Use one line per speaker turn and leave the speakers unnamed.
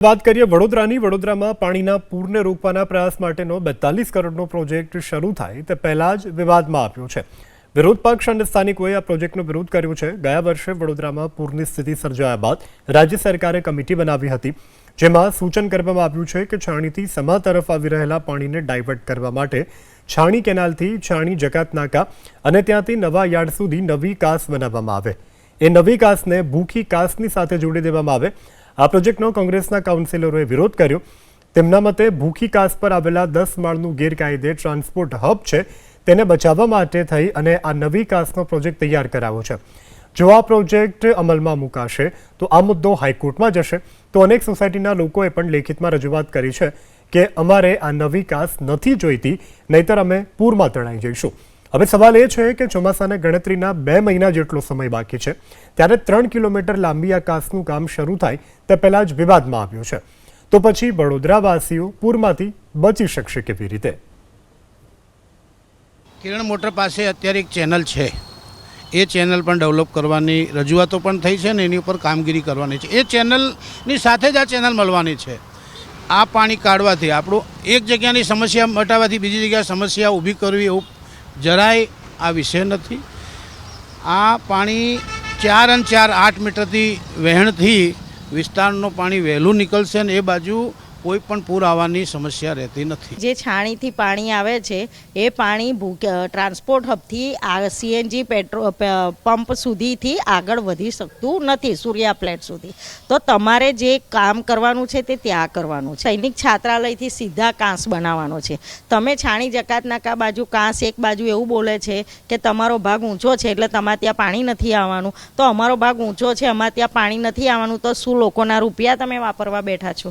વાત કરીએ વડોદરાની. વડોદરામાં પાણીના પૂરને રોકવાના પ્રયાસ માટેનો 42 કરોડનો પ્રોજેક્ટ શરૂ થાય તે પહેલા જ વિવાદમાં આવ્યો છે. વિરોધ પક્ષ અને સ્થાનિકોએ આ પ્રોજેક્ટનો વિરોધ કર્યો છે. ગયા વર્ષે વડોદરામાં પૂરની સ્થિતિ સર્જાયા બાદ રાજ્ય સરકારે કમિટી બનાવી હતી, જેમાં સૂચન કરવામાં આવ્યું છે કે છાણીથી સમા તરફ આવી રહેલા પાણીને ડાયવર્ટ કરવા માટે છાણી કેનાલથી છાણી જકાતનાકા અને ત્યાંથી નવા યાર્ડ સુધી નવી કાસ બનાવવામાં આવે. એ નવી કાસને ભૂખી કાસની સાથે જોડી દેવામાં આવે. આ પ્રોજેક્ટનો કોંગ્રેસના કાઉન્સિલરોએ વિરોધ કર્યો. તેમના મતે ભૂખી કાસ પર આવેલા 10 માળનું ગેરકાયદે ટ્રાન્સપોર્ટ હબ છે, તેને બચાવવા માટે થઈ અને આ નવી કાસનો પ્રોજેક્ટ તૈયાર કરાવ્યો છે. જો આ પ્રોજેક્ટ અમલમાં મુકાશે તો આ મુદ્દો હાઈકોર્ટમાં જશે. તો અનેક સોસાયટીના લોકોએ પણ લેખિતમાં રજૂઆત કરી છે કે અમારે આ નવી કાસ નથી જોઈતી, નહીતર અમે પૂરમાં તણાઈ જઈશું. હવે સવાલ એ છે કે ચોમાસાને ગણતરીના 2 મહિના જેટલો સમય બાકી છે, ત્યારે 3 કિલોમીટર લાંબી આ કાસનું કામ શરૂ થાય તે પહેલા જ વિવાદમાં આવ્યો છે. તો પછી વડોદરાવાસીઓ પૂરમાંથી બચી શકશે કેવી રીતે?
કિરણ મોટર પાસે અત્યારે એક ચેનલ છે, એ ચેનલ પણ ડેવલપ કરવાની રજૂઆતો પણ થઈ છે ને એની ઉપર કામગીરી કરવાની છે. એ ચેનલની સાથે જ આ ચેનલ મળવાની છે. આ પાણી કાઢવાથી આપણું એક જગ્યાની સમસ્યા મટાવવાથી બીજી જગ્યાએ સમસ્યા ઊભી કરવી એવું જરાય આ વિષય નથી. આ પાણી 4 અને 4 8 મીટરથી વહેણથી વિસ્તારનું પાણી વહેલું નીકળશે ને એ બાજુ કોઈ પણ પૂર આવવાની સમસ્યા રહેતી નથી.
જે છાણીથી પાણી આવે છે એ પાણી ટ્રાન્સપોર્ટ હબથી સીએનજી પેટ્રોલ પંપ સુધીથી આગળ વધી શકતું નથી, સૂર્યા પ્લેટ સુધી. તો તમારે જે કામ કરવાનું છે તે ત્યાં કરવાનું છે. સૈનિક છાત્રાલયથી સીધા કાંસ બનાવવાનો છે. તમે છાણી જકાતનાકા બાજુ કાંસ એક બાજુ એવું બોલે છે કે તમારો ભાગ ઊંચો છે એટલે તમારે ત્યાં પાણી નથી આવવાનું. તો અમારો ભાગ ઊંચો છે, અમારે ત્યાં પાણી નથી આવવાનું, તો શું લોકોના રૂપિયા તમે વાપરવા બેઠા છો?